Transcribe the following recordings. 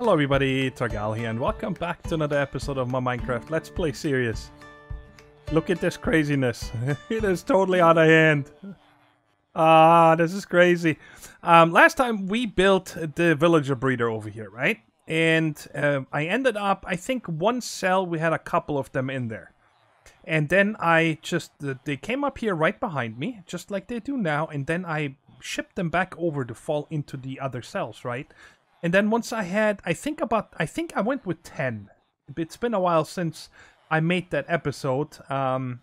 Hello everybody, Targal here, and welcome back to another episode of my Minecraft Let's Play series. Look at this craziness. It is totally out of hand. This is crazy. Last time we built the villager breeder over here, right? And I ended up, I think one cell, we had a couple of them in there. And then they came up here right behind me, just like they do now, and then I shipped them back over to fall into the other cells, right? And then once I had, I think I went with 10. It's been a while since I made that episode. And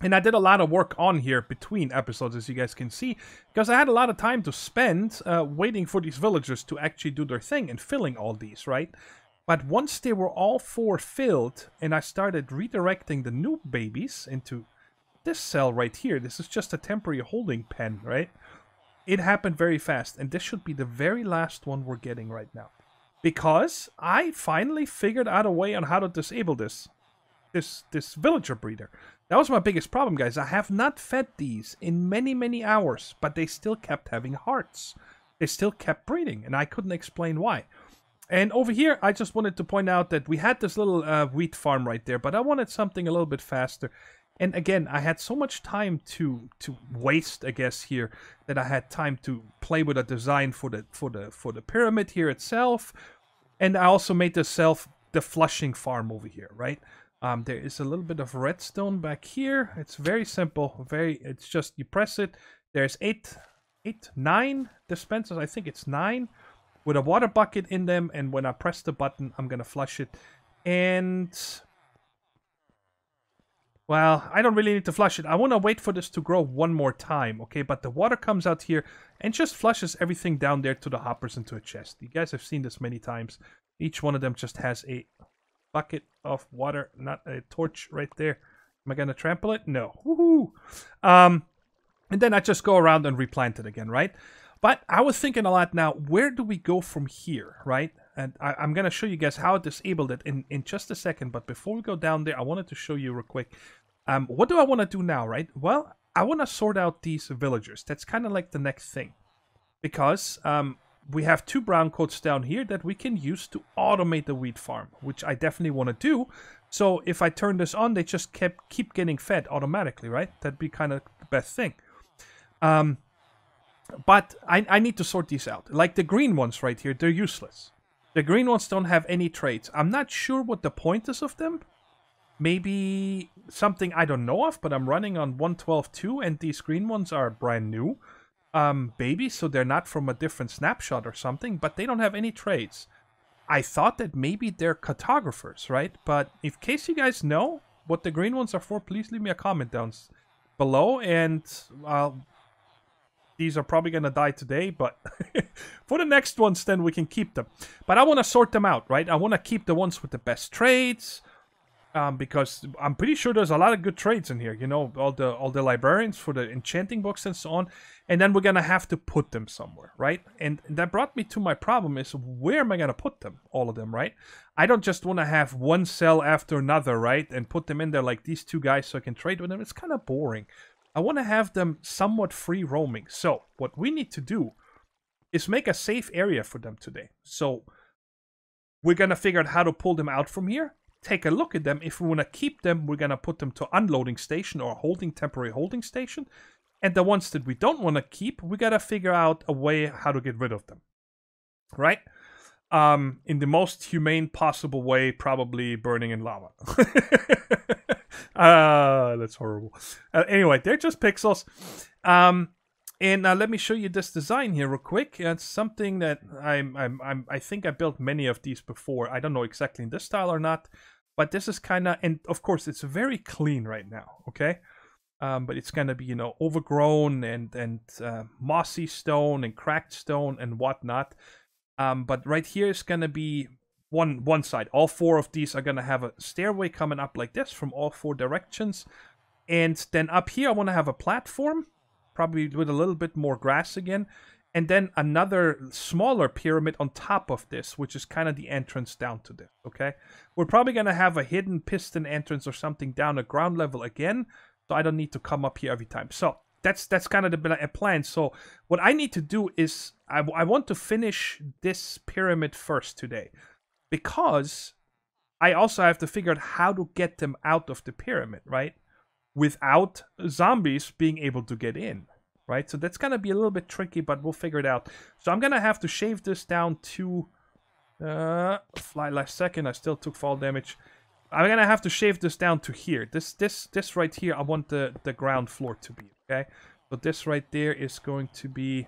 I did a lot of work on here between episodes, as you guys can see. Because I had a lot of time to spend waiting for these villagers to actually do their thing and filling all these, right? But once they were all 4 filled, and I started redirecting the new babies into this cell right here. This is just a temporary holding pen, right? It happened very fast, and this should be the very last one we're getting right now. Because I finally figured out a way on how to disable this villager breeder. That was my biggest problem, guys. I have not fed these in many hours, but they still kept having hearts. They still kept breeding, and I couldn't explain why. And over here, I just wanted to point out that we had this little wheat farm right there, but I wanted something a little bit faster. And again, I had so much time to waste, I guess, here, that I had time to play with a design for the pyramid here itself. And I also made the flushing farm over here, right? There is a little bit of redstone back here. It's very simple. It's just you press it. There's 9 dispensers. I think it's 9 with a water bucket in them. And when I press the button, I'm gonna flush it. And well, I don't really need to flush it. I want to wait for this to grow one more time, okay? But the water comes out here and just flushes everything down there to the hoppers into a chest. You guys have seen this many times. Each one of them just has a bucket of water, not a torch right there. Am I going to trample it? No. Woohoo! And then I just go around and replant it again, right? But I was thinking a lot now, where do we go from here, right? And I'm going to show you guys how I disabled it in just a second. But before we go down there, I wanted to show you real quick. What do I want to do now, right? Well, I want to sort out these villagers. That's kind of like the next thing. Because we have 2 brown coats down here that we can use to automate the wheat farm. Which I definitely want to do. So if I turn this on, they just keep getting fed automatically, right? That'd be kind of the best thing. But I need to sort these out. Like the green ones right here, they're useless. The green ones don't have any traits. I'm not sure what the point is of them. Maybe something I don't know of, but I'm running on 1.12.2 and these green ones are brand new babies, so they're not from a different snapshot or something, but they don't have any traits. I thought that maybe they're cartographers, right? But in case you guys know what the green ones are for, please leave me a comment down below, and these are probably going to die today, but for the next ones, then we can keep them. But I want to sort them out, right? I want to keep the ones with the best traits, because I'm pretty sure there's a lot of good traits in here. You know, all the librarians for the enchanting books and so on. And then we're going to have to put them somewhere, right? And that brought me to my problem is, where am I going to put them? All of them, right? I don't just want to have one cell after another, right? And put them in there like these 2 guys so I can trade with them. It's kind of boring. I want to have them somewhat free roaming. So what we need to do is make a safe area for them today. So we're going to figure out how to pull them out from here. Take a look at them. If we want to keep them, we're going to put them to unloading station or temporary holding station. And the ones that we don't want to keep, we got to figure out a way how to get rid of them. Right? In the most humane possible way, probably burning in lava. That's horrible. Anyway, they're just pixels. And let me show you this design here real quick. It's something that I think I built many of these before. I don't know exactly in this style or not, but this is kind of, and of course it's very clean right now, okay? But it's gonna be, you know, overgrown and mossy stone and cracked stone and whatnot. But right here is gonna be one side. All 4 of these are gonna have a stairway coming up like this from all 4 directions. And then up here I want to have a platform, probably with a little bit more grass again. And then another smaller pyramid on top of this, which is kind of the entrance down to this, okay? We're probably going to have a hidden piston entrance or something down at ground level again, so I don't need to come up here every time. So that's kind of the plan. So what I need to do is I want to finish this pyramid first today, because I also have to figure out how to get them out of the pyramid, right? Without zombies being able to get in, right? So that's gonna be a little bit tricky, but we'll figure it out. So I'm gonna have to shave this down to fly last second. I still took fall damage. I'm gonna have to shave this down to here. This right here, I want the ground floor to be, okay? So this right there is going to be...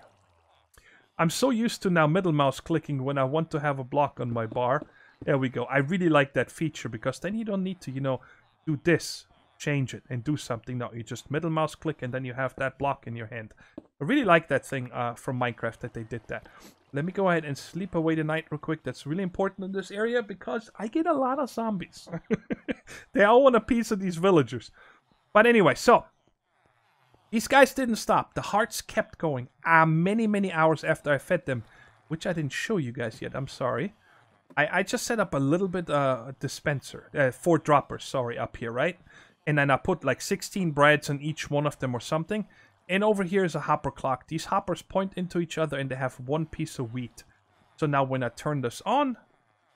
I'm so used to now middle mouse clicking when I want to have a block on my bar. There we go. I really like that feature, because then you don't need to, you know, do this, change it, and do something. No, you just middle mouse click, and then you have that block in your hand. I really like that thing from Minecraft that they did that. Let me go ahead and sleep away the night real quick. That's really important in this area, because I get a lot of zombies. They all want a piece of these villagers. But anyway, so these guys didn't stop. The hearts kept going many hours after I fed them, which I didn't show you guys yet. I'm sorry. I just set up a little bit dispenser, 4 droppers, sorry, up here, right? And then I put like 16 breads on each one of them or something. And over here is a hopper clock. These hoppers point into each other, and they have 1 piece of wheat. So now when I turn this on,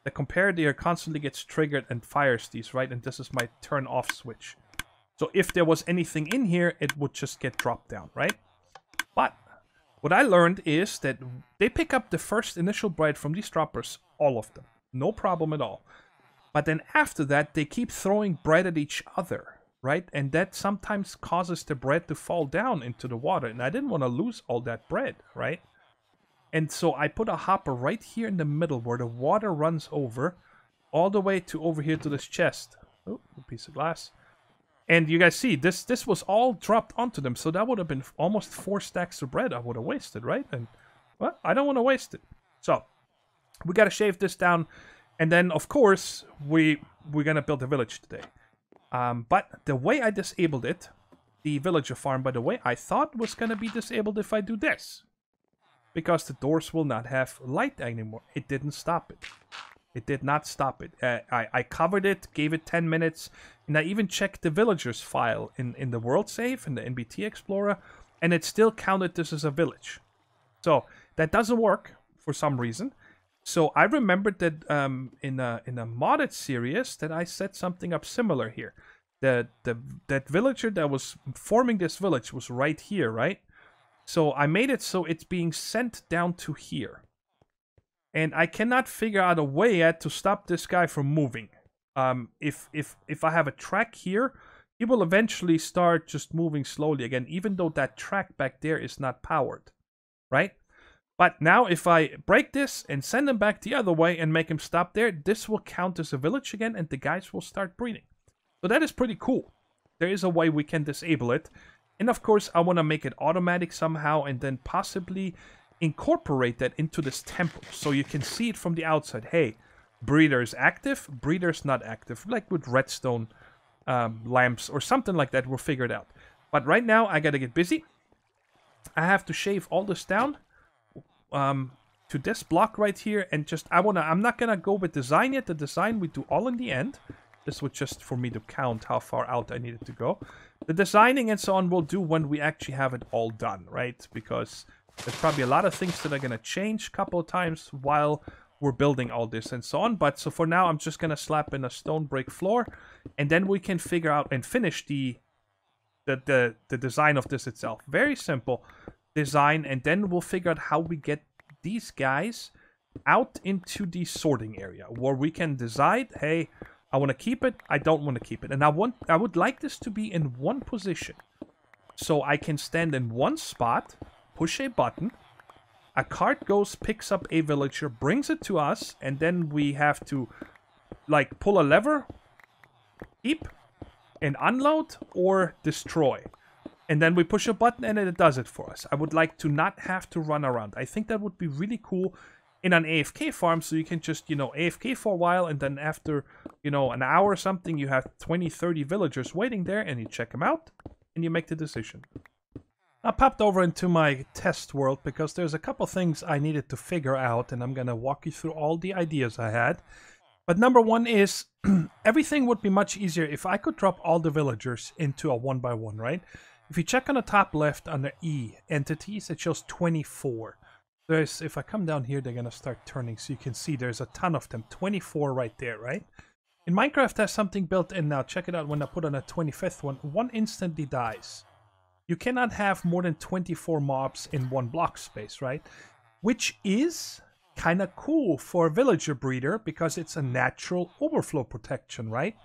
the comparator here constantly gets triggered and fires these, right? And this is my turn off switch. So if there was anything in here, it would just get dropped down, right? But what I learned is that they pick up the first initial bread from these droppers, all of them. No problem at all. But then after that, they keep throwing bread at each other, right? And that sometimes causes the bread to fall down into the water. And I didn't want to lose all that bread, right? And so I put a hopper right here in the middle where the water runs over, all the way to over here to this chest. Oh, a piece of glass. And you guys see, this was all dropped onto them. So that would have been almost 4 stacks of bread I would have wasted, right? And, well, I don't want to waste it. So we got to shave this down. And then, of course, we're going to build a village today. But the way I disabled it, the villager farm, by the way, I thought was going to be disabled if I do this. Because the doors will not have light anymore. It didn't stop it. It did not stop it. I covered it, gave it 10 minutes, and I even checked the villagers file in the world save, in the NBT Explorer, and it still counted this as a village. So that doesn't work for some reason. So I remembered that in a modded series that I set something up similar here. That villager that was forming this village was right here, right? So I made it so it's being sent down to here. And I cannot figure out a way yet to stop this guy from moving. If I have a track here, he will eventually start just moving slowly again, even though that track back there is not powered, right? But now if I break this and send him back the other way and make him stop there, this will count as a village again, and the guys will start breeding. So that is pretty cool. There is a way we can disable it. And of course, I want to make it automatic somehow, and then possibly incorporate that into this temple, so you can see it from the outside. Hey, breeder is active, breeder's not active, like with redstone lamps or something like that. We'll figure it out. But right now, I gotta get busy. I have to shave all this down to this block right here, and just I'm not gonna go with design yet. The design we do all in the end. This was just for me to count how far out I needed to go. The designing and so on we'll do when we actually have it all done, right? Because there's probably a lot of things that are going to change a couple of times while we're building all this and so on. But so for now, I'm just going to slap in a stone brick floor, and then we can figure out and finish the design of this itself. Very simple design, and then we'll figure out how we get these guys out into the sorting area where we can decide, hey, I want to keep it, I don't want to keep it. And I would like this to be in one position. So I can stand in one spot, push a button, a cart goes, picks up a villager, brings it to us, and then we have to, like, pull a lever, keep, and unload, or destroy. And then we push a button and it does it for us. I would like to not have to run around. I think that would be really cool in an AFK farm, so you can just, AFK for a while, and then after, an hour or something, you have 20, 30 villagers waiting there, and you check them out, and you make the decision. I popped over into my test world because there's a couple things I needed to figure out, and I'm going to walk you through all the ideas I had. But number one is, everything would be much easier if I could drop all the villagers into a 1x1, right? If you check on the top left under E, entities, it shows 24. There's, if I come down here, they're going to start turning, so you can see there's a ton of them. 24 right there, right? In Minecraft, there's something built in now. Check it out. When I put on a 25th one instantly dies. You cannot have more than 24 mobs in one block space, right? Which is kind of cool for a villager breeder because it's a natural overflow protection, right?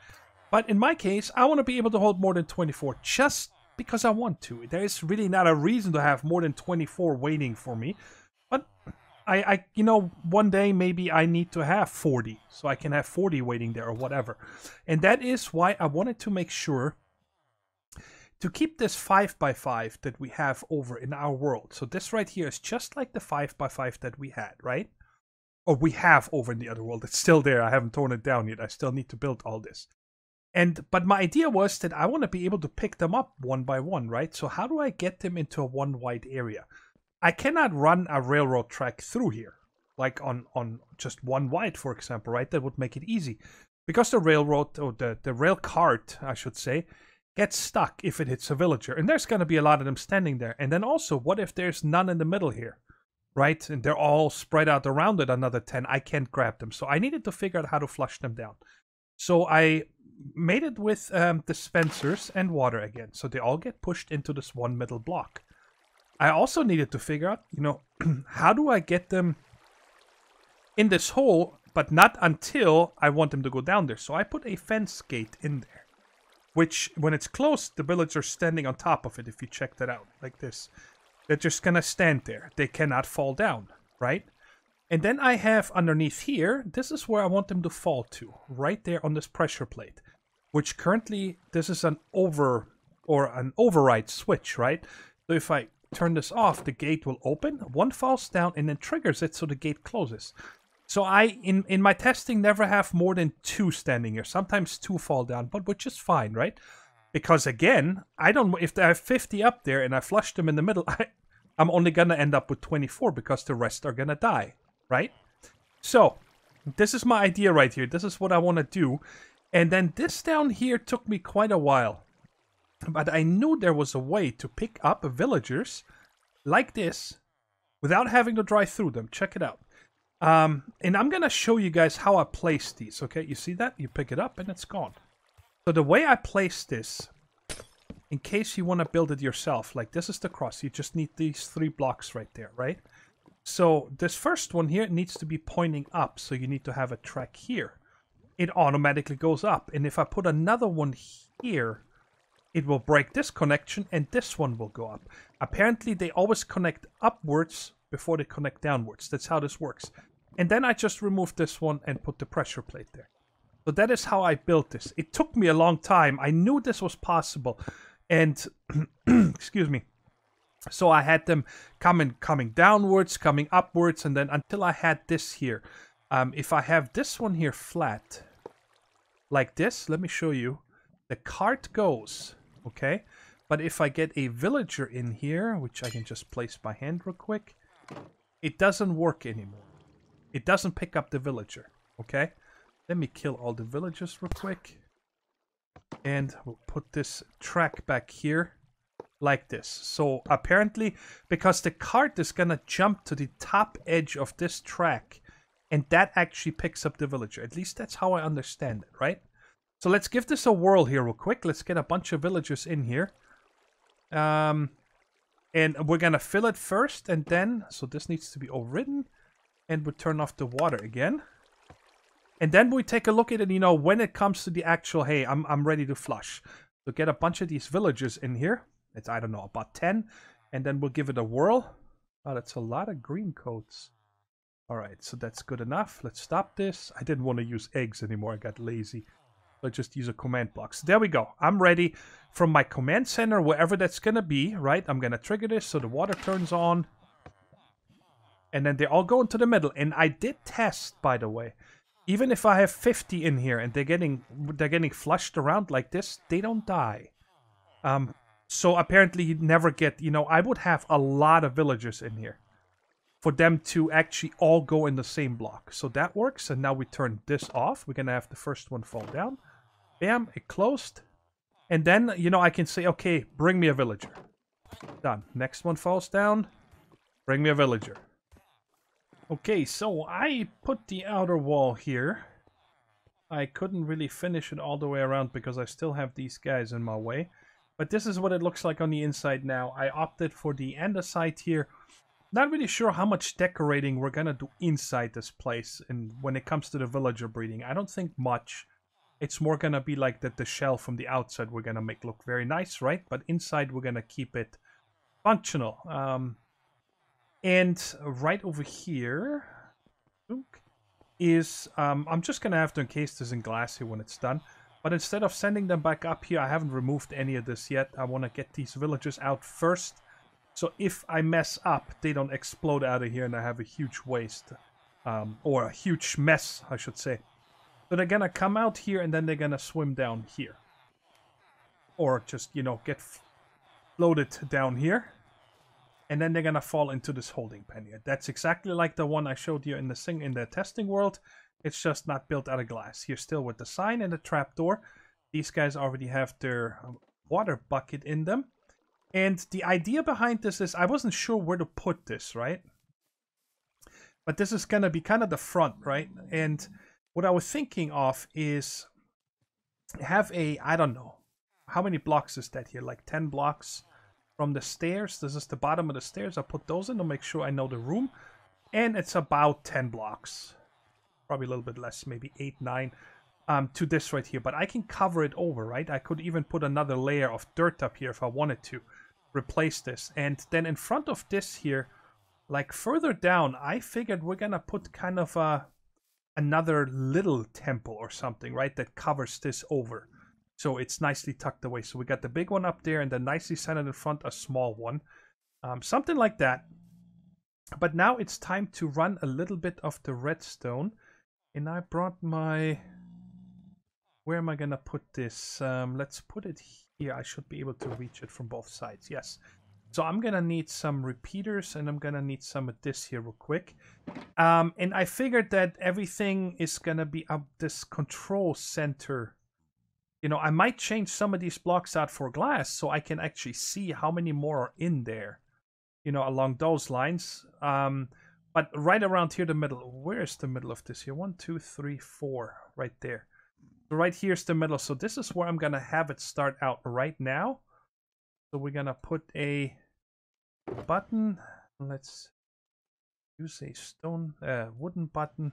But in my case, I want to be able to hold more than 24 just because I want to. There is really not a reason to have more than 24 waiting for me. But I you know, one day maybe I need to have 40. So I can have 40 waiting there or whatever. And that is why I wanted to make sure to keep this 5x5 that we have over in our world. So this right here is just like the 5x5 that we had, right? Or we have over in the other world. It's still there. I haven't torn it down yet. I still need to build all this. But my idea was that I want to be able to pick them up one by one, right? So how do I get them into a one wide area? I cannot run a railroad track through here, like on just one wide, for example, right? That would make it easy. Because the railroad, or the rail cart, I should say, gets stuck if it hits a villager. And there's going to be a lot of them standing there. And then also, what if there's none in the middle here, right? And they're all spread out around it, another 10. I can't grab them. So I needed to figure out how to flush them down. So I made it with dispensers and water again. So they all get pushed into this one middle block. I also needed to figure out, you know, how do I get them in this hole, but not until I want them to go down there. So I put a fence gate in there, which when it's closed, the villagers standing on top of it, if you check that out, like this. They're just gonna stand there. They cannot fall down, right? And then I have underneath here, this is where I want them to fall to, right there on this pressure plate, which currently, this is an override switch, right? So if I turn this off, the gate will open, one falls down and then triggers it so the gate closes. So I, in my testing, never have more than 2 standing here. Sometimes 2 fall down, but which is fine, right? Because again, I don't, if I have 50 up there and I flush them in the middle, I'm only gonna end up with 24 because the rest are gonna die. Right? So, this is my idea right here. This is what I want to do. And then this down here took me quite a while. But I knew there was a way to pick up villagers like this without having to drive through them. Check it out. And I'm going to show you guys how I place these. Okay, you see that? You pick it up and it's gone. So the way I place this, in case you want to build it yourself, like this is the cross. You just need these 3 blocks right there, right? So this first one here needs to be pointing up, so you need to have a track here. It automatically goes up, and if I put another one here, it will break this connection, and this one will go up. Apparently, they always connect upwards before they connect downwards. That's how this works. And then I just removed this one and put the pressure plate there. So that is how I built this. It took me a long time. I knew this was possible, and excuse me. So I had them coming downwards, coming upwards, and then until I had this here. If I have this one here flat, like this, let me show you. The cart goes, okay? But if I get a villager in here, which I can just place by hand real quick, it doesn't work anymore. It doesn't pick up the villager, okay? Let me kill all the villagers real quick. And we'll put this track back here. Like this. So apparently, because the cart is gonna jump to the top edge of this track, and that actually picks up the villager. At least that's how I understand it, right? So let's give this a whirl here real quick. Let's get a bunch of villagers in here. And we're gonna fill it first, and then, so this needs to be overridden, and we turn off the water again. And then we take a look at it, you know, when it comes to the actual, hey, I'm ready to flush. So get a bunch of these villagers in here. It's, I don't know, about 10. And then we'll give it a whirl. Oh, that's a lot of green coats. Alright, so that's good enough. Let's stop this. I didn't want to use eggs anymore. I got lazy. So I just use a command block. So there we go. I'm ready from my command center, wherever that's going to be, right? I'm going to trigger this so the water turns on. And then they all go into the middle. And I did test, by the way. Even if I have 50 in here and they're getting flushed around like this, they don't die. So apparently you never get, you know, I would have a lot of villagers in here for them to actually all go in the same block. So that works. And now we turn this off. We're going to have the first one fall down. Bam, it closed. And then, you know, I can say, okay, bring me a villager. Done. Next one falls down. Bring me a villager. Okay, so I put the outer wall here. I couldn't really finish it all the way around because I still have these guys in my way. But this is what it looks like on the inside now. I opted for the andesite here. Not really sure how much decorating we're gonna do inside this place. And when it comes to the villager breeding, I don't think much. It's more gonna be like that the shell from the outside we're gonna make look very nice, right? But inside we're gonna keep it functional. And right over here is, I'm just gonna have to encase this in glass here when it's done. But instead of sending them back up here, I haven't removed any of this yet. I want to get these villagers out first. So if I mess up, they don't explode out of here and I have a huge waste. Or a huge mess, I should say. So they're gonna come out here and then they're gonna swim down here. Or just, you know, get floated down here. And then they're gonna fall into this holding pen here. That's exactly like the one I showed you in the testing world. It's just not built out of glass. Here still with the sign and the trapdoor. These guys already have their water bucket in them. And the idea behind this is I wasn't sure where to put this, right? But this is gonna be kind of the front, right? And what I was thinking of is have a, I don't know, how many blocks is that here? Like 10 blocks from the stairs. This is the bottom of the stairs. I put those in to make sure I know the room. And it's about 10 blocks. Probably a little bit less, maybe 8, 9 to this right here. But I can cover it over, right? I could even put another layer of dirt up here if I wanted to replace this. And then in front of this here, like further down, I figured we're going to put kind of another little temple or something, right? That covers this over. So it's nicely tucked away. So we got the big one up there and then nicely centered in front, a small one. Something like that. But now it's time to run a little bit of the redstone. And I brought my... Where am I going to put this? Let's put it here. I should be able to reach it from both sides. Yes. So I'm going to need some repeaters and I'm going to need some of this here real quick. And I figured that everything is going to be up this control center. You know, I might change some of these blocks out for glass so I can actually see how many more are in there. You know, along those lines. But right around here, the middle. Where's the middle of this here? 1, 2, 3, 4. Right there. So right here's the middle. So this is where I'm going to have it start out right now. So we're going to put a button. Let's use a stone, wooden button.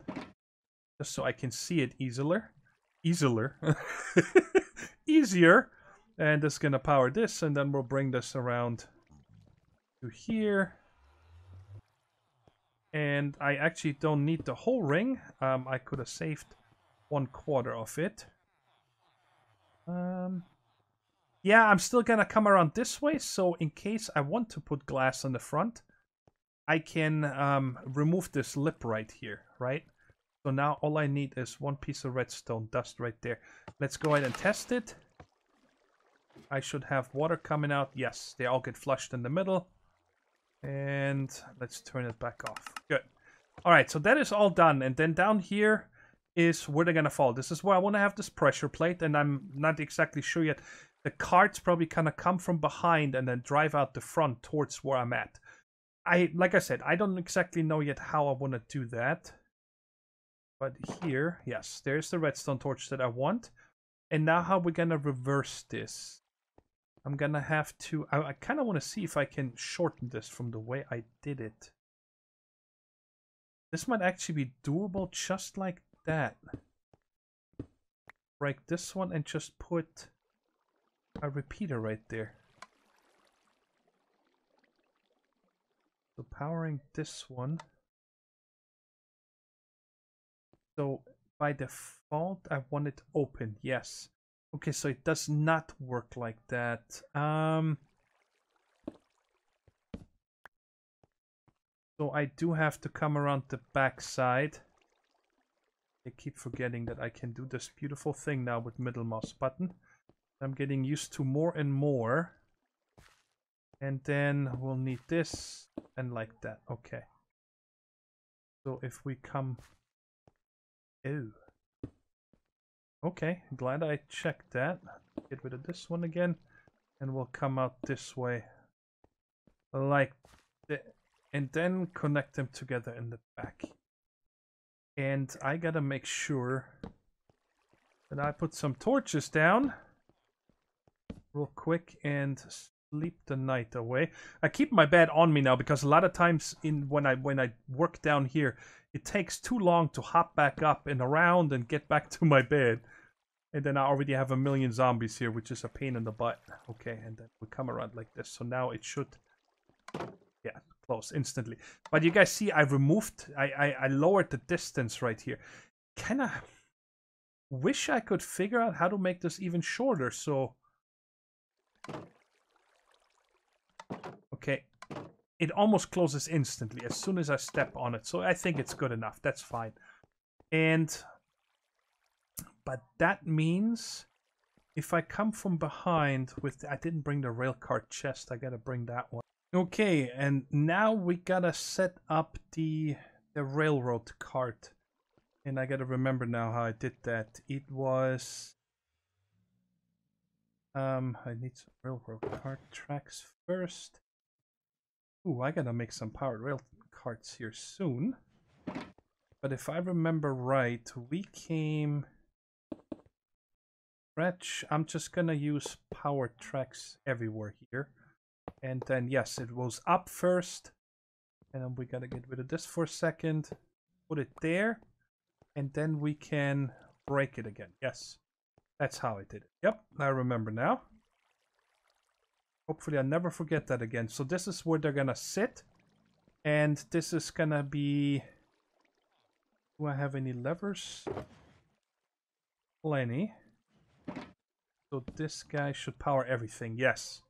Just so I can see it easier. Easier. And this is going to power this. And then we'll bring this around to here. And I actually don't need the whole ring. I could have saved 1/4 of it. Yeah, I'm still gonna come around this way. So in case I want to put glass on the front, I can remove this lip right here, right? So now all I need is 1 piece of redstone dust right there. Let's go ahead and test it. I should have water coming out. Yes, they all get flushed in the middle. And let's turn it back off. Good. All right, so that is all done. And then down here is where they're going to fall. This is where I want to have this pressure plate. And I'm not exactly sure yet. The carts probably kind of come from behind and then drive out the front towards where I'm at. Like I said, I don't exactly know yet how I want to do that. But here, yes, there's the redstone torch that I want. And now how we're going to reverse this. I'm gonna have to... I kind of want to see if I can shorten this from the way I did it. This might actually be doable just like that. Break this one and just put a repeater right there. So powering this one. So by default, I want it open. Yes. Okay, so it does not work like that. So I do have to come around the back side. I keep forgetting that I can do this beautiful thing now with middle mouse button. I'm getting used to more and more. And then we'll need this and like that. Okay. So if we come... Oh. Okay, glad I checked that. get rid of this one again. And we'll come out this way. Like that. And then connect them together in the back. And I gotta make sure that I put some torches down real quick and sleep the night away. I keep my bed on me now because a lot of times when I work down here, it takes too long to hop back up and around and get back to my bed. And then I already have a million zombies here, which is a pain in the butt. Okay, and then we come around like this. So now it should, yeah, close instantly. But you guys see, I lowered the distance right here. Kinda wish I could figure out how to make this even shorter. So, okay, it almost closes instantly as soon as I step on it. So I think it's good enough. That's fine. But that means if I come from behind with... I didn't bring the rail cart chest. I gotta bring that one. Okay, and now we gotta set up the railroad cart. And I gotta remember now how I did that. It was... I need some railroad cart tracks first. Ooh, I gotta make some powered rail carts here soon. But if I remember right, we came... I'm just gonna use power tracks everywhere here. And then, yes, it goes up first. And then we gotta get rid of this for a second. Put it there. And then we can break it again. Yes, that's how I did it. Yep, I remember now. Hopefully I never forget that again. So this is where they're gonna sit. And this is gonna be... Do I have any levers? Plenty. So this guy should power everything, yes.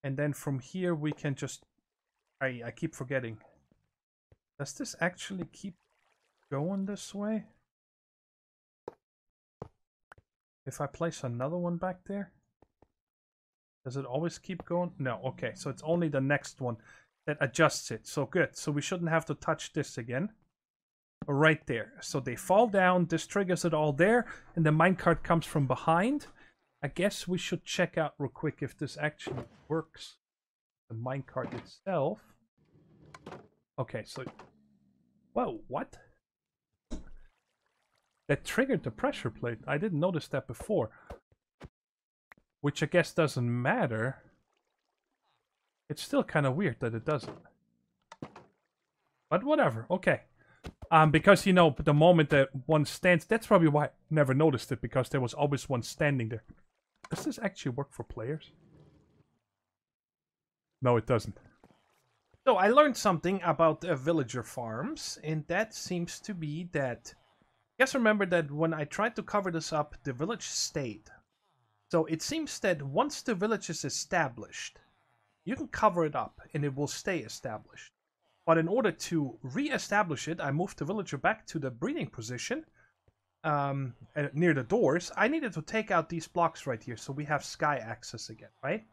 And then from here we can just... I keep forgetting. Does this actually keep going this way? If I place another one back there? Does it always keep going? No, okay. So it's only the next one that adjusts it. So good. So we shouldn't have to touch this again. Right there. So they fall down. This triggers it all there. And the minecart comes from behind. I guess we should check out real quick if this actually works. The minecart itself. Okay, so... Whoa, what? That triggered the pressure plate. I didn't notice that before. Which I guess doesn't matter. It's still kind of weird that it doesn't. But whatever, okay. Because, you know, the moment that one stands... That's probably why I never noticed it, because there was always one standing there. Does this actually work for players? No, it doesn't. So I learned something about villager farms, and that seems to be that... Guys, remember that when I tried to cover this up, the village stayed. So it seems that once the village is established, you can cover it up, and it will stay established. But in order to re-establish it, I moved the villager back to the breeding position. Near the doors. I needed to take out these blocks right here so we have sky access again, right?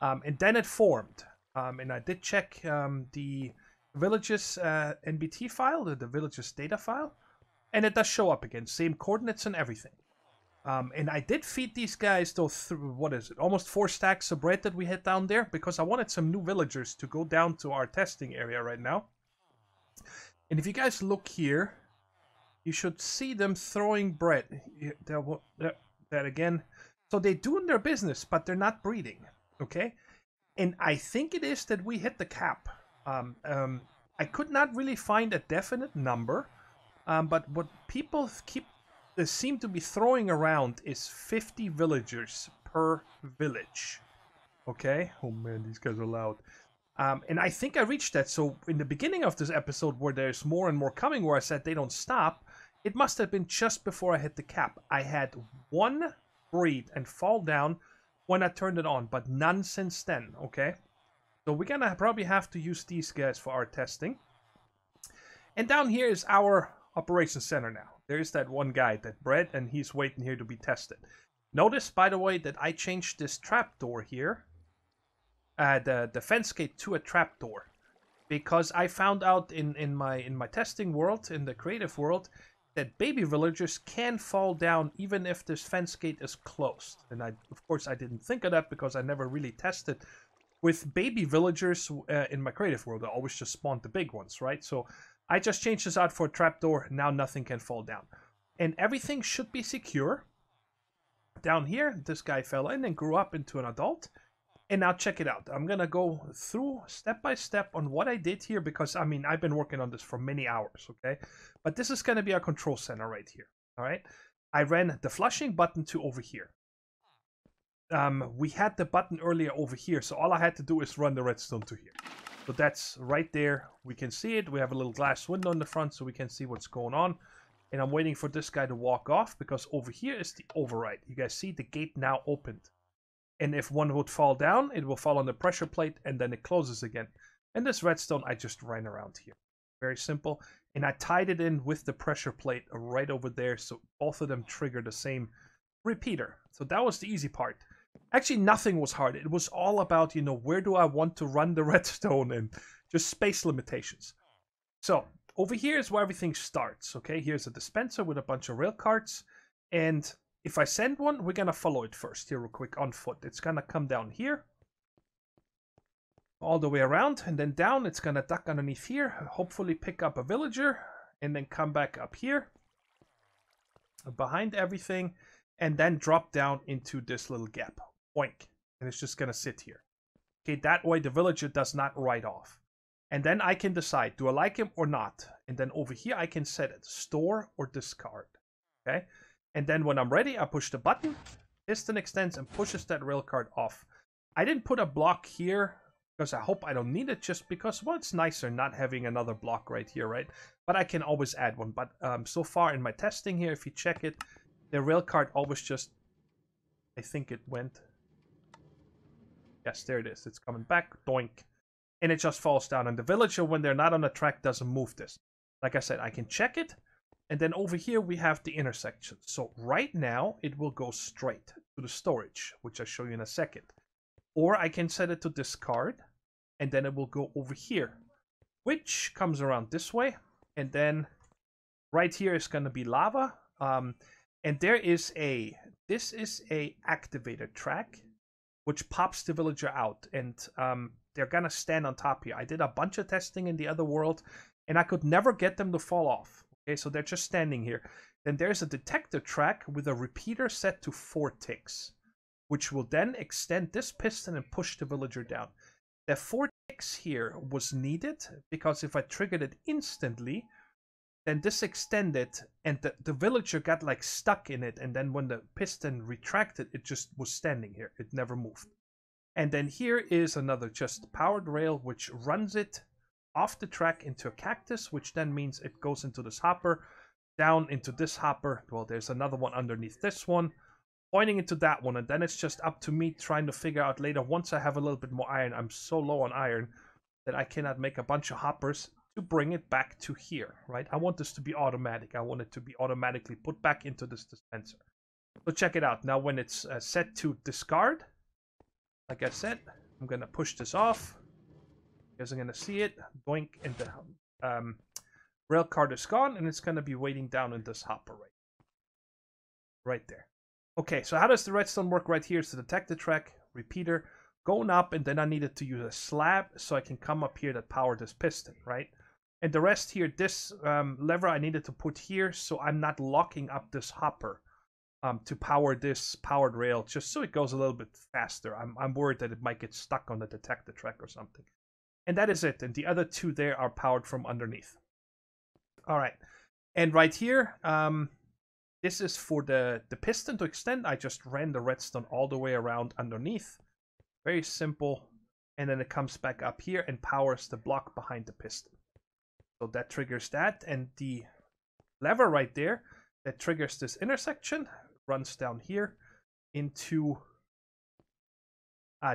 And then it formed. And I did check the village's NBT file, the village's data file, and it does show up again. Same coordinates and everything. And I did feed these guys those, what is it, almost 4 stacks of bread that we had down there, because I wanted some new villagers to go down to our testing area right now. And if you guys look here, you should see them throwing bread. That again. So they're doing their business, but they're not breeding. Okay? And I think it is that we hit the cap. I could not really find a definite number. But what people seem to be throwing around is 50 villagers per village. Okay? Oh man, these guys are loud. And I think I reached that. So in the beginning of this episode, where there's more and more coming, where I said they don't stop, it must have been just before I hit the cap. I had one breed and fall down when I turned it on, but none since then, okay? So we're gonna probably have to use these guys for our testing. And down here is our operations center now. There's that one guy that bred, and he's waiting here to be tested. Notice, by the way, that I changed this trapdoor here, the fence gate, to a trapdoor, because I found out in my testing world, in the creative world, that baby villagers can fall down even if this fence gate is closed. And of course, I didn't think of that because I never really tested with baby villagers in my creative world. I always just spawned the big ones, right? So I just changed this out for a trapdoor. Now nothing can fall down. And everything should be secure. Down here, this guy fell in and grew up into an adult. And now check it out. I'm going to go through step by step on what I did here because, I mean, I've been working on this for many hours, okay? But this is going to be our control center right here, all right? I ran the flushing button to over here. We had the button earlier over here, so all I had to do is run the redstone to here. So that's right there. We can see it. We have a little glass window in the front so we can see what's going on. And I'm waiting for this guy to walk off because over here is the override. You guys see the gate now opened. And if one would fall down, it will fall on the pressure plate and then it closes again. And this redstone, I just ran around here. Very simple. And I tied it in with the pressure plate right over there so both of them trigger the same repeater. So that was the easy part. Actually, nothing was hard. It was all about, you know, where do I want to run the redstone and just space limitations. So over here is where everything starts, okay? Here's a dispenser with a bunch of rail carts. And if I send one, we're going to follow it first here real quick on foot. It's going to come down here. All the way around and then down. It's going to duck underneath here. Hopefully pick up a villager. And then come back up here. Behind everything. And then drop down into this little gap. Oink. And it's just going to sit here. Okay, that way the villager does not ride off. And then I can decide, do I like him or not? And then over here, I can set it, store or discard. Okay. And then when I'm ready, I push the button, piston extends and pushes that rail cart off. I didn't put a block here because I hope I don't need it just because, well, it's nicer not having another block right here, right? But I can always add one. But so far in my testing here, if you check it, the rail cart always just, I think it went. Yes, there it is. It's coming back, doink. And it just falls down. And the villager, when they're not on the track, doesn't move this. Like I said, I can check it. And then over here, we have the intersection. So right now, it will go straight to the storage, which I'll show you in a second. Or I can set it to discard. And then it will go over here, which comes around this way. And then right here is going to be lava. And there is this is a activator track, which pops the villager out. And they're going to stand on top here. I did a bunch of testing in the other world, and I could never get them to fall off. Okay, so they're just standing here. Then there's a detector track with a repeater set to 4 ticks, which will then extend this piston and push the villager down. The 4 ticks here was needed because if I triggered it instantly, then this extended and the villager got like stuck in it. And then when the piston retracted, it just was standing here. It never moved. And then here is another just powered rail, which runs it off the track into a cactus, which then means it goes into this hopper, down into this hopper. Well, there's another one underneath this one, pointing into that one. And then it's just up to me trying to figure out later, once I have a little bit more iron, I'm so low on iron that I cannot make a bunch of hoppers to bring it back to here, right? I want this to be automatic. I want it to be automatically put back into this dispenser. So check it out. Now when it's set to discard, like I said, I'm going to push this off. You guys are going to see it. Boink, and the rail cart is gone, and it's going to be waiting down in this hopper right there. Okay, so how does the redstone work right here? It's the detector track, repeater, going up, and then I needed to use a slab so I can come up here that power this piston, right? And the rest here, this lever I needed to put here so I'm not locking up this hopper. To power this powered rail, just so it goes a little bit faster. I'm worried that it might get stuck on the detector track or something. And that is it. And the other 2 there are powered from underneath. All right. And right here, this is for the piston to extend. I just ran the redstone all the way around underneath. Very simple. And then it comes back up here and powers the block behind the piston. So that triggers that. And the lever right there that triggers this intersection runs down here into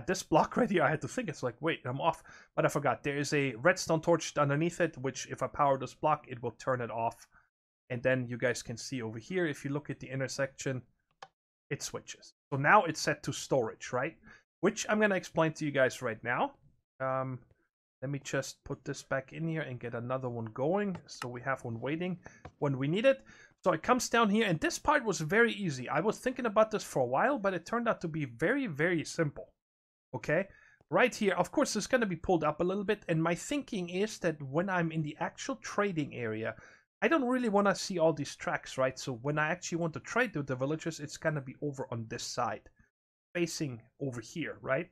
this block right here. I had to think, it's like, wait, I'm off. But I forgot. There is a redstone torch underneath it, which if I power this block, it will turn it off. And then you guys can see over here, if you look at the intersection, it switches. So now it's set to storage, right? Which I'm going to explain to you guys right now. Let me just put this back in here and get another one going. So we have one waiting when we need it. So it comes down here, and this part was very easy. I was thinking about this for a while, but it turned out to be very, very simple. Okay? Right here, of course, it's going to be pulled up a little bit, and my thinking is that when I'm in the actual trading area, I don't really want to see all these tracks, right? So when I actually want to trade with the villagers, it's going to be over on this side, facing over here, right?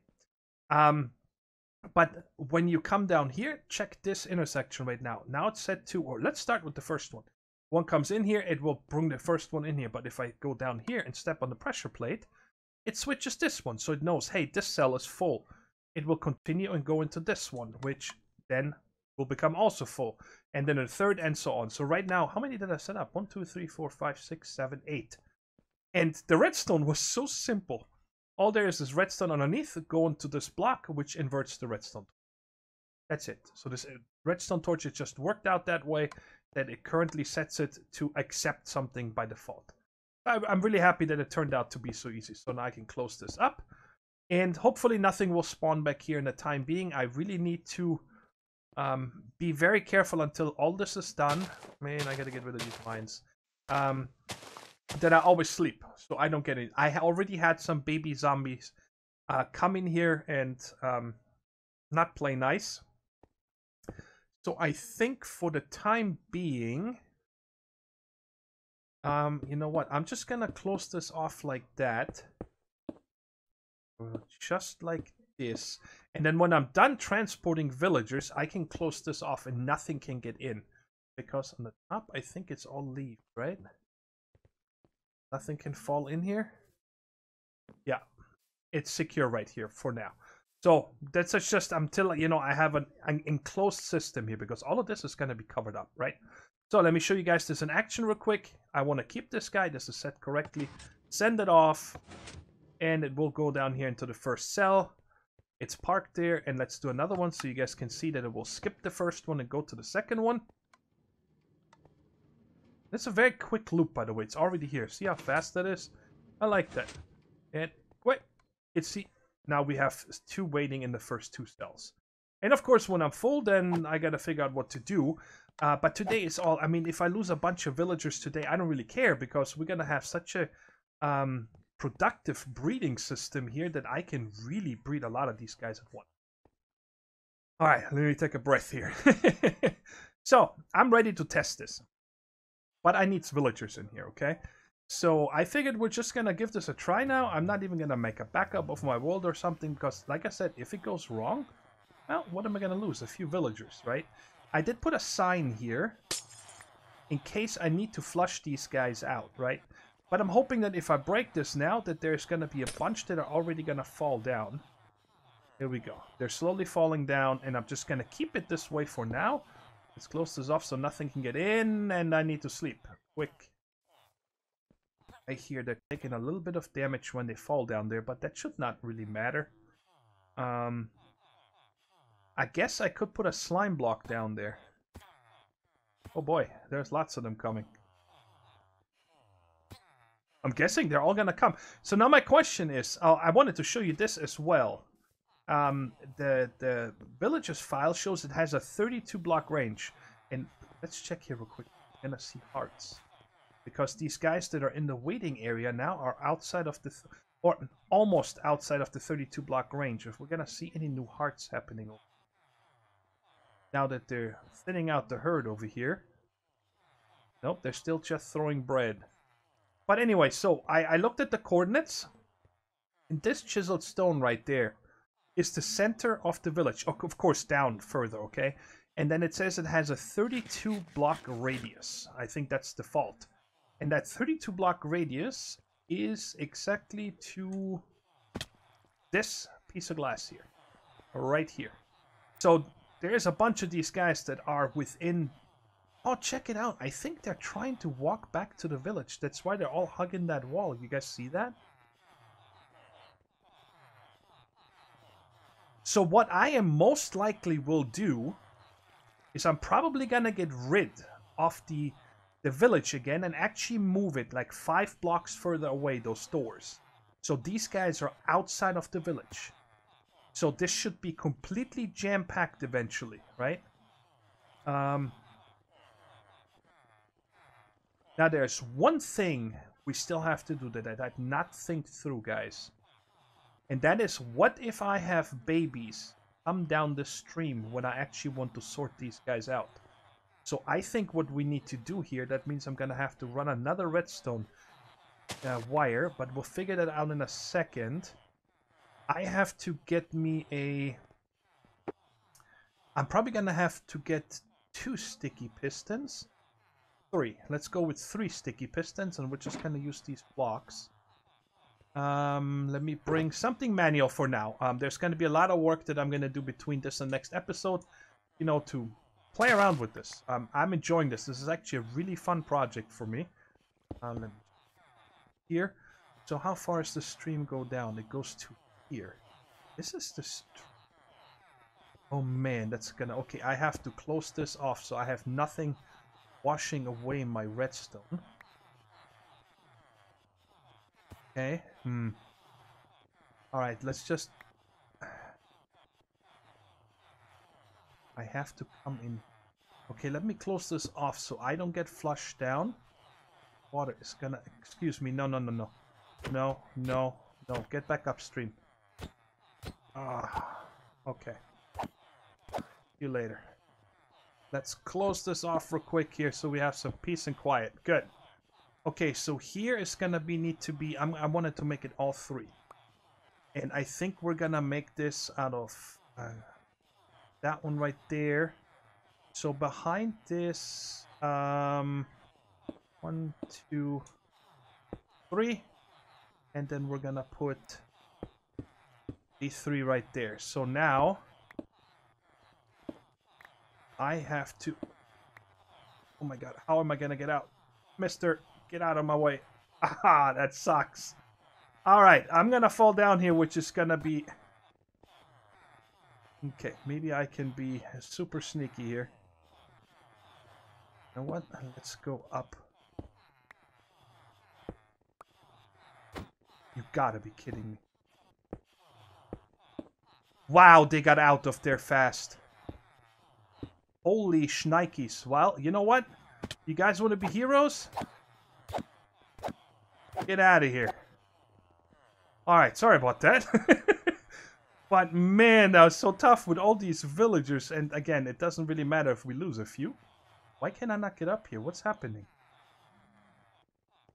But when you come down here, check this intersection right now. Now it's set to, or let's start with the first one. One comes in here, it will bring the first one in here. But if I go down here and step on the pressure plate, it switches this one. So it knows, hey, this cell is full. It will continue and go into this one, which then will become also full. And then a third and so on. So right now, how many did I set up? 1, 2, 3, 4, 5, 6, 7, 8. And the redstone was so simple. All there is redstone underneath going to this block, which inverts the redstone. That's it. So this redstone torch, it just worked out that way that it currently sets it to accept something by default. I'm really happy that it turned out to be so easy. So now I can close this up. And hopefully nothing will spawn back here in the time being. I really need to be very careful until all this is done. Man, I gotta get rid of these mines. That I always sleep, so I don't get it. I already had some baby zombies come in here and not play nice. So I think for the time being, you know what? I'm just gonna close this off like that. Just like this. And then when I'm done transporting villagers, I can close this off and nothing can get in. Because on the top, I think it's all leaf, right? Nothing can fall in here. Yeah, it's secure right here for now. So that's just until, you know, I have an enclosed system here, because all of this is going to be covered up, right? So let me show you guys this in action real quick. I want to keep this guy. This is set correctly. Send it off. And it will go down here into the first cell. It's parked there. And let's do another one so you guys can see that it will skip the first one and go to the second one. It's a very quick loop, by the way. It's already here. See how fast that is? I like that. And wait. Now we have 2 waiting in the first 2 cells. And of course, when I'm full, then I gotta figure out what to do. But today is all... I mean, if I lose a bunch of villagers today, I don't really care, because we're gonna have such a productive breeding system here that I can really breed a lot of these guys at once. Alright, let me take a breath here. So, I'm ready to test this. But I need villagers in here, okay? So I figured we're just gonna give this a try now. I'm not even gonna make a backup of my world or something, because like I said, if it goes wrong, well, what am I gonna lose? A few villagers, right? I did put a sign here in case I need to flush these guys out, right? But I'm hoping that if I break this now, that there's gonna be a bunch that are already gonna fall down. Here we go. They're slowly falling down, and I'm just gonna keep it this way for now. Let's close this off so nothing can get in, and I need to sleep. Quick. I hear they're taking a little bit of damage when they fall down there, but that should not really matter. I guess I could put a slime block down there. Oh boy, there's lots of them coming. I'm guessing they're all gonna come. So now my question is, I wanted to show you this as well. The villages file shows it has a 32 block range. And let's check here real quick. I'm gonna see hearts. Because these guys that are in the waiting area now are outside of the... or almost outside of the 32 block range. If we're gonna see any new hearts happening. Now that they're thinning out the herd over here. Nope, they're still just throwing bread. But anyway, so I looked at the coordinates. And this chiseled stone right there is the center of the village. Of course, down further, okay? And then it says it has a 32 block radius. I think that's default. And that 32 block radius is exactly to this piece of glass here. Right here. So there is a bunch of these guys that are within... Oh, check it out. I think they're trying to walk back to the village. That's why they're all hugging that wall. You guys see that? So what I am most likely will do is I'm probably gonna get rid of the village again and actually move it like 5 blocks further away, those doors. So these guys are outside of the village. So this should be completely jam-packed eventually, right? Now there's one thing we still have to do that I did not think through, guys. And that is, what if I have babies come down the stream when I actually want to sort these guys out? So I think what we need to do here, that means I'm going to have to run another redstone wire, but we'll figure that out in a second. I have to get me a... I'm probably going to have to get 2 sticky pistons. 3. Let's go with 3 sticky pistons, and we're just going to use these blocks. Let me bring something manual for now. There's going to be a lot of work that I'm going to do between this and next episode, you know, to play around with this. I'm enjoying this. This is actually a really fun project for me. Let me here. So how far does the stream go down? It goes to here. This is the oh man, that's gonna... Okay, I have to close this off so I have nothing washing away my redstone. Okay. Alright, let's just... I have to come in. Okay, let me close this off so I don't get flushed down. Water is gonna... Excuse me. No, no, no, no. No, no, no. Get back upstream. Okay. See you later. Let's close this off real quick here so we have some peace and quiet. Good. Okay, so here is gonna be need to be... I wanted to make it all 3. And I think we're gonna make this out of that one right there. So behind this, 1, 2, 3, and then we're gonna put these 3 right there. So now I have to... Oh my god, how am I gonna get out? Mister, get out of my way. Aha, that sucks. Alright, I'm gonna fall down here, which is gonna be... Okay, maybe I can be super sneaky here. You know what? Let's go up. You gotta be kidding me. Wow, they got out of there fast. Holy shnikes. Well, you know what? You guys want to be heroes? Get out of here. Alright, sorry about that. But man, that was so tough with all these villagers. And again, it doesn't really matter if we lose a few. Why can't I not get up here? What's happening?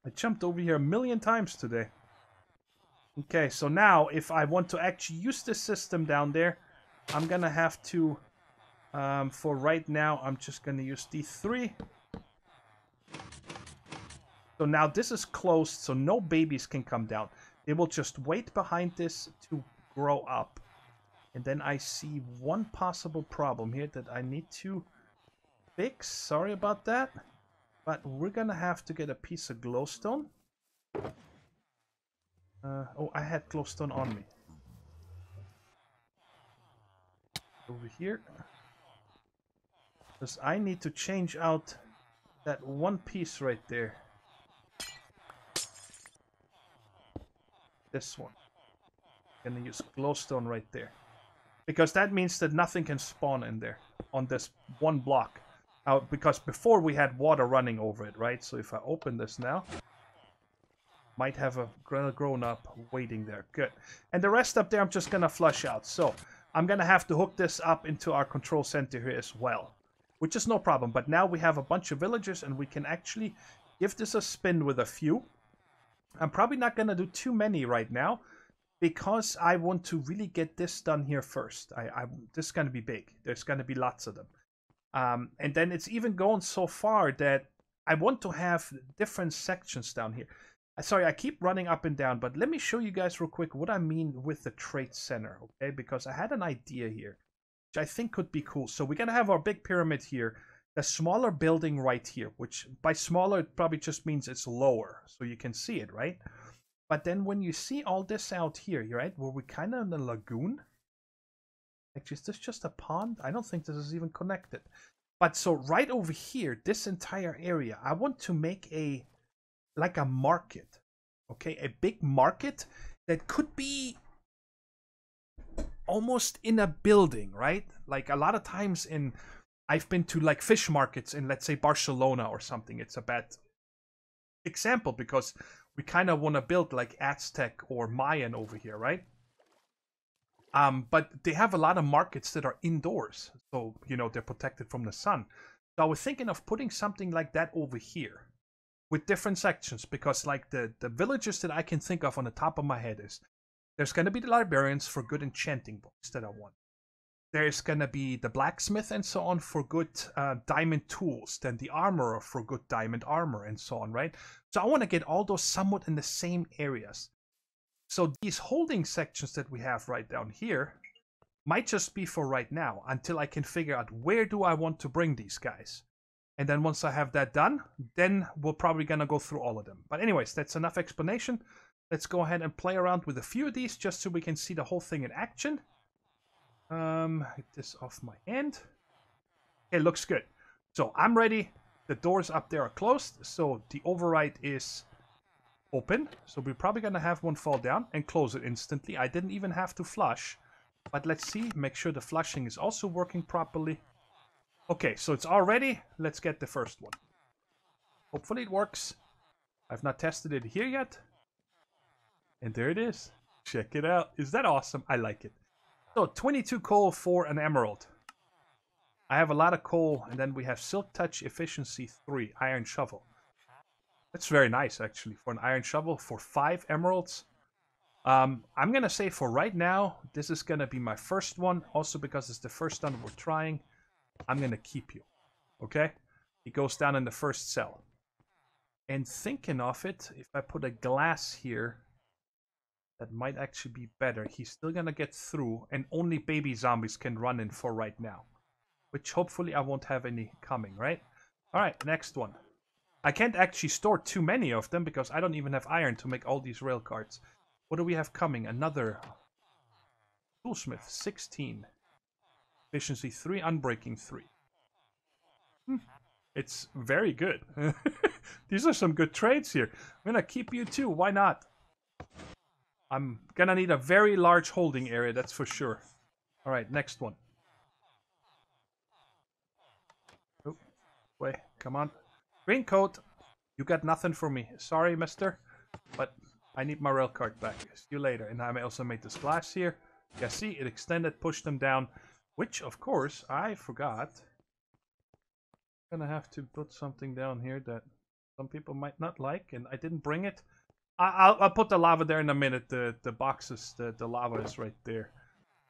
I jumped over here a million times today. Okay, so now if I want to actually use this system down there, I'm gonna have to, for right now, I'm just gonna use these 3. So now this is closed, so no babies can come down. They will just wait behind this to grow up. And then I see one possible problem here that I need to fix. Sorry about that. But we're gonna have to get a piece of glowstone. Oh, I had glowstone on me. Over here. Because I need to change out that one piece right there. This one. I'm gonna use glowstone right there. Because that means that nothing can spawn in there on this one block. Because before we had water running over it, right? So if I open this now, might have a grown up waiting there. Good. And the rest up there I'm just gonna flush out. So I'm gonna have to hook this up into our control center here as well, which is no problem. But now we have a bunch of villagers and we can actually give this a spin with a few. I'm probably not gonna do too many right now, because I want to really get this done here first. This is going to be big. There's going to be lots of them. And then it's even going so far that I want to have different sections down here. Sorry, I keep running up and down, but let me show you guys real quick what I mean with the trade center, okay? Because I had an idea here, which I think could be cool. So we're going to have our big pyramid here, the smaller building right here, which by smaller, it probably just means it's lower, so you can see it, right? But then when you see all this out here, right, where we're kind of in a lagoon. Actually, is this just a pond? I don't think this is even connected. But so right over here, this entire area, I want to make like a market. Okay, a big market that could be almost in a building, right? Like a lot of times I've been to like fish markets in, let's say, Barcelona or something. It's a bad example because we kind of want to build like Aztec or Mayan over here, right? But they have a lot of markets that are indoors, so you know they're protected from the sun. So I was thinking of putting something like that over here with different sections, because like the villages that I can think of on the top of my head is there's going to be the librarians for good enchanting books that I want. There's going to be the blacksmith and so on for good diamond tools, then the armorer for good diamond armor and so on, right? So I want to get all those somewhat in the same areas. So these holding sections that we have right down here might just be for right now until I can figure out where do I want to bring these guys. And then once I have that done, then we're probably going to go through all of them. But anyways, that's enough explanation. Let's go ahead and play around with a few of these just so we can see the whole thing in action. Get this off my hand. It looks good. So I'm ready. The doors up there are closed, so the override is open. So we're probably going to have one fall down and close it instantly. I didn't even have to flush. But let's see. Make sure the flushing is also working properly. Okay, so it's all ready. Let's get the first one. Hopefully it works. I've not tested it here yet. And there it is. Check it out. Is that awesome? I like it. So 22 coal for an emerald. I have a lot of coal, and then we have Silk Touch Efficiency 3, Iron Shovel. That's very nice, actually, for an Iron Shovel for 5 emeralds. I'm going to say for right now, this is going to be my first one, also because it's the first time we're trying. I'm going to keep you, okay? It goes down in the first cell. And thinking of it, if I put a glass here, that might actually be better. He's still going to get through, and only baby zombies can run in for right now. Which hopefully I won't have any coming, right? Alright, next one. I can't actually store too many of them because I don't even have iron to make all these rail carts. What do we have coming? Another toolsmith, 16. Efficiency 3, unbreaking 3. It's very good. These are some good trades here. I'm gonna keep you too, why not? I'm gonna need a very large holding area, that's for sure. Alright, next one. Oh, wait, come on. Green coat, you got nothing for me. Sorry, mister, but I need my rail cart back. See you later. And I also made this glass here. Yeah, see, it extended, pushed them down. Which, of course, I forgot. I'm gonna have to put something down here that some people might not like, and I didn't bring it. I'll put the lava there in a minute. The boxes, the lava is right there.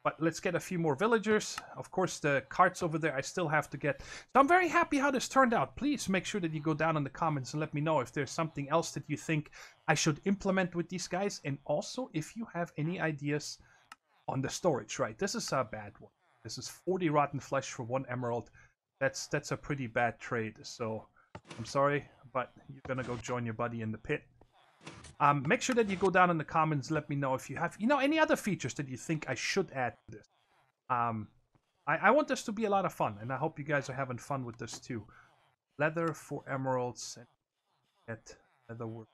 But let's get a few more villagers. Of course, the carts over there I still have to get. So I'm very happy how this turned out. Please make sure that you go down in the comments and let me know if there's something else that you think I should implement with these guys. And also, if you have any ideas on the storage, right? This is a bad one. This is 40 rotten flesh for 1 emerald. That's a pretty bad trade. So I'm sorry, but you're gonna go join your buddy in the pit. Make sure that you go down in the comments. Let me know if you have, any other features that you think I should add to this. I want this to be a lot of fun, and I hope you guys are having fun with this too. Leather for emeralds and get leather work.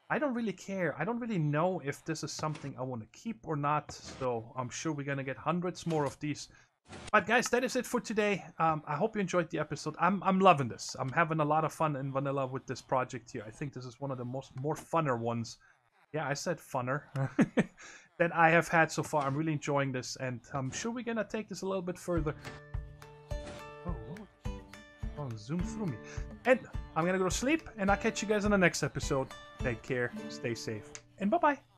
I don't really care. I don't really know if this is something I want to keep or not. So I'm sure we're gonna get hundreds more of these. But guys, that is it for today. I hope you enjoyed the episode. I'm loving this. I'm having a lot of fun in vanilla with this project here. I think this is one of the more funner ones. Yeah, I said funner. That I have had so far. I'm really enjoying this, and I'm sure we're gonna take this a little bit further. Oh, zoom through me. And I'm gonna go to sleep, and I'll catch you guys on the next episode. Take care, stay safe, and bye-bye.